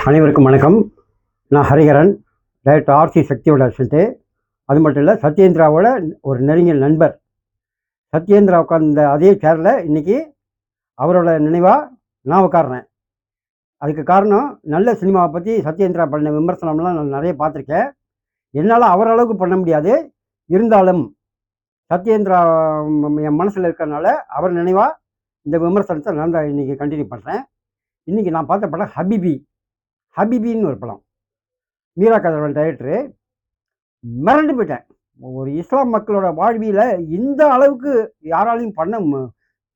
அனைவருக்கும் வணக்கம். நான் ஹரிஹரன், டைரக்டர் ஆர்சி சக்தியோட அசிஸ்டண்ட்டு. அது மட்டும் இல்லை, சத்யேந்திராவோட ஒரு நெருங்கிய நண்பர். சத்யேந்திரா உட்கார்ந்த அதே சேரில் இன்றைக்கி அவரோட நினைவாக நான் உட்கார்றேன். அதுக்கு காரணம், நல்ல சினிமாவை பற்றி சத்யேந்திரா பண்ண விமர்சனம்லாம் நான் நிறைய பார்த்துருக்கேன். என்னால் அவர் அளவுக்கு பண்ண முடியாது. இருந்தாலும் சத்யேந்திரா என் மனசில் இருக்கிறதுனால அவர் நினைவாக இந்த விமர்சனத்தை நான் தான் இன்றைக்கி கண்டினியூ பண்ணுறேன். இன்றைக்கி நான் பார்த்த படம் ஹபிபி. ஹபிபின்னு ஒரு படம். மீரா கதிரவன் டைரக்டரு. மிரண்டு போயிட்டேன். ஒரு இஸ்லாம் மக்களோட வாழ்வியில் இந்த அளவுக்கு யாராலையும் பண்ண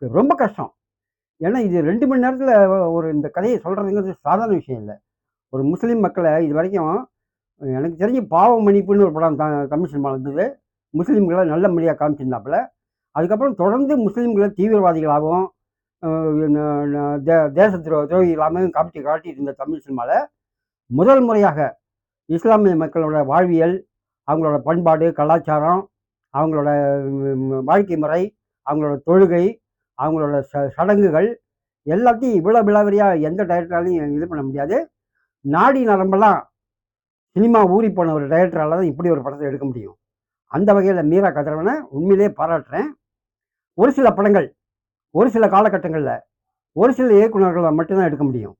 ரொம்ப கஷ்டம். ஏன்னா இது 2 மணி நேரத்தில் ஒரு இந்த கதையை சொல்கிறதுங்கிறது சாதாரண விஷயம் இல்லை. ஒரு முஸ்லீம் மக்களை இது வரைக்கும் எனக்கு தெரிஞ்சு பாவ மன்னிப்புன்னு ஒரு படம் தமிழ் சினிமாவில் இருந்தது. முஸ்லீம்களை நல்ல முறையாக காமிச்சிருந்தாப்புல. அதுக்கப்புறம் தொடர்ந்து முஸ்லீம்களை தீவிரவாதிகளாகவும் தேச துரோகிகளாகவும் காட்டிட்டு இருந்த தமிழ் சினிமாவில் முதல் முறையாக இஸ்லாமிய மக்களோட வாழ்வியல், அவங்களோட பண்பாடு, கலாச்சாரம், அவங்களோட வாழ்க்கை முறை, அவங்களோட தொழுகை, அவங்களோட சடங்குகள் எல்லாத்தையும் இவ்வளோ விலாவரியாக எந்த டைரக்டராலையும் இது பண்ண முடியாது. நாடி நரம்பெல்லாம் சினிமா ஊறி போன ஒரு டைரக்டரால் தான் இப்படி ஒரு படத்தை எடுக்க முடியும். அந்த வகையில் மீரா கதிரவனை உண்மையிலேயே பாராட்டுறேன். ஒரு சில படங்கள், ஒரு சில காலகட்டங்களில், ஒரு சில இயக்குநர்களை மட்டும்தான் எடுக்க முடியும்.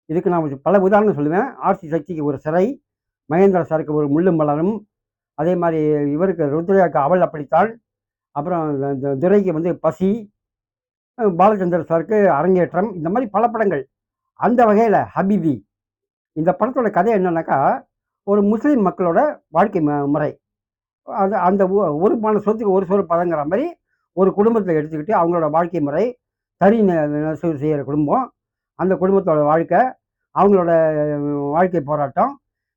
இதுக்கு நான் பல உதாரணம் சொல்லுவேன். ஆர்சி சக்திக்கு ஒரு சிறை, மகேந்திர சாருக்கு ஒரு முள்ளும் மலரும், அதே மாதிரி இவருக்கு ருத்ரையாவுக்கு அவள் அப்படித்தான், அப்புறம் இந்த துரைக்கு வந்து பசி, பாலச்சந்திர சாருக்கு அரங்கேற்றம், இந்த மாதிரி பல படங்கள். அந்த வகையில் ஹபிபி இந்த படத்தோட கதை என்னன்னாக்கா, ஒரு முஸ்லீம் மக்களோட வாழ்க்கை முறை. அது அந்த ஒரு பான சொத்துக்கு ஒரு சோறு பதங்கிற மாதிரி ஒரு குடும்பத்தை எடுத்துக்கிட்டு அவங்களோட வாழ்க்கை முறை, தறி நெசவு செய்கிற குடும்பம், அந்த குடும்பத்தோட வாழ்க்கை, அவங்களோட வாழ்க்கை போராட்டம்,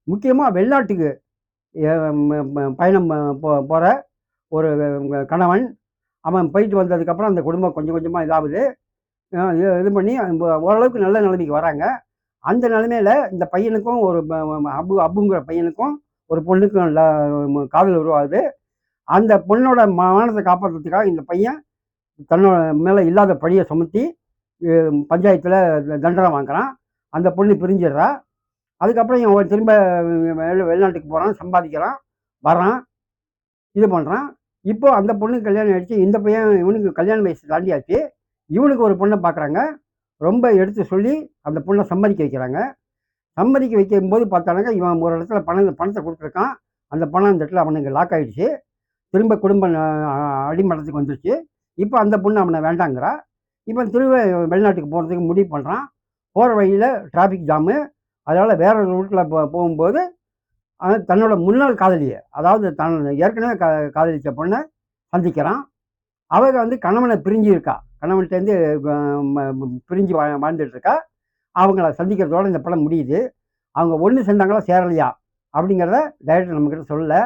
முக்கியமாக வெளிநாட்டுக்கு பயணம் போகிற ஒரு கணவன், அவன் போயிட்டு வந்ததுக்கப்புறம் அந்த குடும்பம் கொஞ்சம் கொஞ்சமாக இதாகுது, இது பண்ணி ஓரளவுக்கு நல்ல நிலைமைக்கு வராங்க. அந்த நிலைமையில் இந்த பையனுக்கும் ஒரு அப்புங்கிற பையனுக்கும் ஒரு பொண்ணுக்கும் காதல் உருவாகுது. அந்த பொண்ணோட மானத்தை காப்பாற்றுறதுக்காக இந்த பையன் தன்னோட மேலே இல்லாத பழியை சுமத்தி பஞ்சாயத்தில் தண்டனை வாங்குறான். அந்த பொண்ணு பிரிஞ்சிடுறா. அதுக்கப்புறம் இவன் திரும்ப வெளிநாட்டுக்கு போகிறான், சம்பாதிக்கிறான், வரான், இது பண்ணுறான். இப்போது அந்த பொண்ணுக்கு கல்யாணம் ஆகிடுச்சு. இந்த பையன் இவனுக்கு கல்யாண வயசு தாண்டியாச்சு. இவனுக்கு ஒரு பொண்ணை பார்க்குறாங்க. ரொம்ப எடுத்து சொல்லி அந்த பொண்ணை சம்மதிக்க வைக்கிறாங்க. சம்மதிக்க வைக்கும்போது பார்த்தானாக்கா, இவன் ஒரு இடத்துல பணத்தை கொடுத்துருக்கான். அந்த பணம் இந்த இடத்துல அவனுக்கு லாக் ஆகிடுச்சு. திரும்ப குடும்பம் அடிமட்டத்துக்கு வந்துடுச்சு. இப்போ அந்த பொண்ணு அவனை வேண்டாங்கிறா. இப்போ திரும்ப வெளிநாட்டுக்கு போகிறதுக்கு முடிவு பண்ணுறான். போகிற வழியில் டிராஃபிக் ஜாமு. அதனால் வேற ஒரு ரூட்டில் போகும்போது தன்னோட முன்னாள் காதலியை, அதாவது ஏற்கனவே காதலித்த பொண்ணை சந்திக்கிறான். அவங்க வந்து கணவனை பிரிஞ்சு இருக்கா, கணவன்கிட்டேருந்து பிரிஞ்சு வாழ்ந்துட்டுருக்கா. அவங்கள சந்திக்கிறதோடு இந்த படம் முடியுது. அவங்க ஒன்று சேர்ந்தாங்களா சேரலையா அப்படிங்கிறத டைரக்டர் நம்மக்கிட்ட சொல்லலை.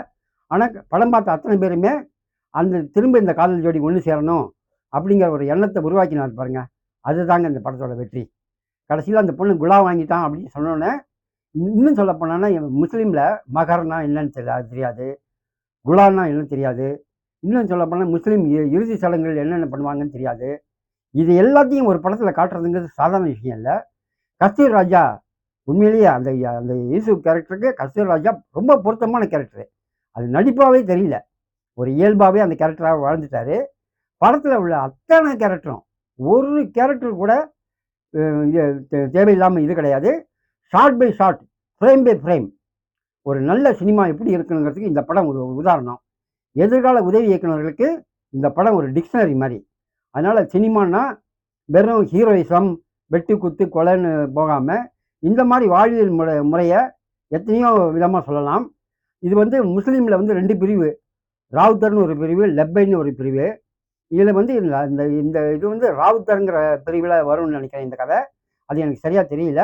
ஆனால் படம் பார்த்த அத்தனை பேருமே திரும்ப இந்த காதல் ஜோடி ஒன்று சேரணும் அப்படிங்கிற ஒரு எண்ணத்தை உருவாக்கினார் பாருங்க. அதுதாங்க இந்த படத்தோட வெற்றி. கடைசியில் அந்த பொண்ணு குலா வாங்கிட்டான் அப்படின்னு சொன்னோன்னே, இன்னும் சொல்ல போனான்னா முஸ்லீமில் மகர்னா என்னன்னு தெரியாது, குலான்னா என்னன்னு தெரியாது. இன்னும் சொல்ல போனால் முஸ்லீம் இறுதி சடங்குகள் என்னென்ன பண்ணுவாங்கன்னு தெரியாது. இது எல்லாத்தையும் ஒரு படத்தில் காட்டுறதுங்கிறது சாதாரண விஷயம் இல்லை. கஸ்தூரி ராஜா உண்மையிலேயே அந்த அந்த யூசுப் கேரக்டருக்கு கஸ்தூரி ராஜா ரொம்ப பொருத்தமான கேரக்டரு. அது நடிப்பாகவே தெரியல, ஒரு இயல்பாகவே அந்த கேரக்டராக வாழ்ந்துட்டார். படத்தில் உள்ள அத்தனை கேரக்டரும் ஒரு கேரக்டர் கூட தேவையில்லாமல் இது கிடையாது. Short by short, frame by frame ஒரு நல்ல சினிமா எப்படி இருக்கணுங்கிறதுக்கு இந்த படம் ஒரு உதாரணம். எதிர்கால உதவி இயக்குநர்களுக்கு இந்த படம் ஒரு டிக்ஷனரி மாதிரி. அதனால் சினிமான்னா வெறும் ஹீரோயிசம், வெட்டு குத்து கொலைன்னு போகாமல் இந்த மாதிரி வாழ்வியல் முறையை எத்தனையோ விதமாக சொல்லலாம். இது வந்து முஸ்லீமில் வந்து 2 பிரிவு, ராவுத்தர்னு ஒரு பிரிவு, லெப்பைன்னு ஒரு பிரிவு. இதில் வந்து இந்த இது வந்து ராவுத்தருங்கிற பிரிவில் வரும்னு நினைக்கிறேன் இந்த கதை. அது எனக்கு சரியாக தெரியல.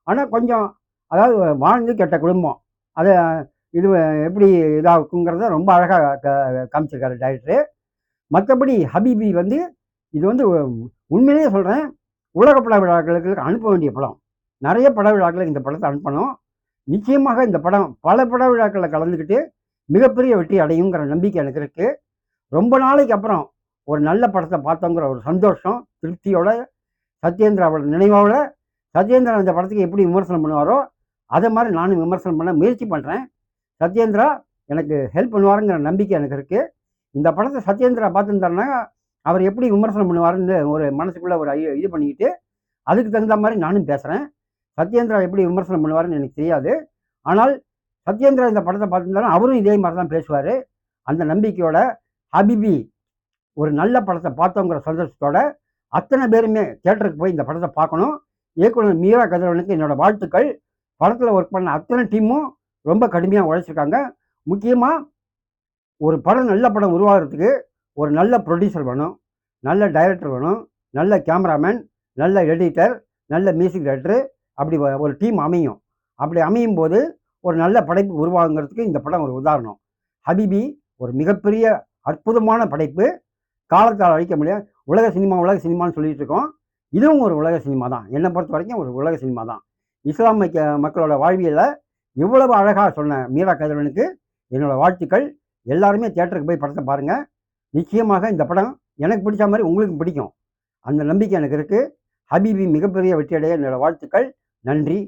ஆனால் கொஞ்சம், அதாவது வாழ்ந்து கெட்ட குடும்பம், அதை இது எப்படி இதாகுங்கிறத ரொம்ப அழகாக காமிச்சிருக்காரு டைரக்டரு. மற்றபடி ஹபிபி வந்து இது வந்து உண்மையிலேயே சொல்கிறேன், உலக பட விழாக்களுக்கு அனுப்ப வேண்டிய படம். நிறைய பட விழாக்களுக்கு இந்த படத்தை அனுப்பணும். நிச்சயமாக இந்த படம் பல பட விழாக்களில் கலந்துக்கிட்டு மிகப்பெரிய வெற்றி அடையுங்கிற நம்பிக்கை எனக்கு இருக்குது. ரொம்ப நாளைக்கு அப்புறம் ஒரு நல்ல படத்தை பார்த்தோங்கிற ஒரு சந்தோஷம், திருப்தியோட, சத்யேந்திராவோட நினைவோட சத்யேந்திரா இந்த படத்துக்கு எப்படி விமர்சனம் பண்ணுவாரோ அதை மாதிரி நானும் விமர்சனம் பண்ண முயற்சி பண்ணுறேன். சத்யேந்திரா எனக்கு ஹெல்ப் பண்ணுவாருங்கிற நம்பிக்கை எனக்கு இருக்குது. இந்த படத்தை சத்யேந்திரா பார்த்துருந்தாருன்னா அவர் எப்படி விமர்சனம் பண்ணுவாருன்னு ஒரு மனசுக்குள்ளே ஒரு இது பண்ணிக்கிட்டு அதுக்கு தகுந்த மாதிரி நானும் பேசுகிறேன். சத்யேந்திரா எப்படி விமர்சனம் பண்ணுவாருன்னு எனக்கு தெரியாது. ஆனால் சத்யேந்திரா இந்த படத்தை பார்த்துருந்தாலும் அவரும் இதே மாதிரி தான் பேசுவார். அந்த நம்பிக்கையோட ஹபிபி ஒரு நல்ல படத்தை பார்த்தோங்கிற சந்தோஷத்தோட அத்தனை பேருமே தியேட்டருக்கு போய் இந்த படத்தை பார்க்கணும். இயக்குனர் மீரா கதிரவனுக்கு என்னோட வாழ்த்துக்கள். படத்தில் ஒர்க் பண்ண அத்தனை டீமும் ரொம்ப கடுமையாக உழைச்சிருக்காங்க. முக்கியமாக ஒரு படம் நல்ல படம் உருவாகிறதுக்கு ஒரு நல்ல ப்ரொடியூசர் வேணும், நல்ல டைரக்டர் வேணும், நல்ல கேமராமேன், நல்ல எடிட்டர், நல்ல மியூசிக் டைரக்டரு, அப்படி ஒரு டீம் அமையும். அப்படி அமையும் போது ஒரு நல்ல படைப்பு உருவாகுங்கிறதுக்கு இந்த படம் ஒரு உதாரணம். ஹபிபி ஒரு மிகப்பெரிய அற்புதமான படைப்பு. காலத்தால் அழிக்க முடியாது. உலக சினிமான்னு சொல்லிட்டு இருக்கோம். இதுவும் ஒரு உலக சினிமா தான். என்னை பொறுத்த வரைக்கும் ஒரு உலக சினிமா தான். இஸ்லாமிய மக்களோட வாழ்வியலை இவ்வளவு அழகாக சொன்ன மீரா கதிரவனுக்கு என்னோட வாழ்த்துக்கள். எல்லாருமே தியேட்டருக்கு போய் படத்தை பாருங்கள். நிச்சயமாக இந்த படம் எனக்கு பிடிச்ச மாதிரி உங்களுக்கு பிடிக்கும். அந்த நம்பிக்கை எனக்கு இருக்குது. ஹபிபி மிகப்பெரிய வெற்றியடைய என்னோட வாழ்த்துக்கள். நன்றி.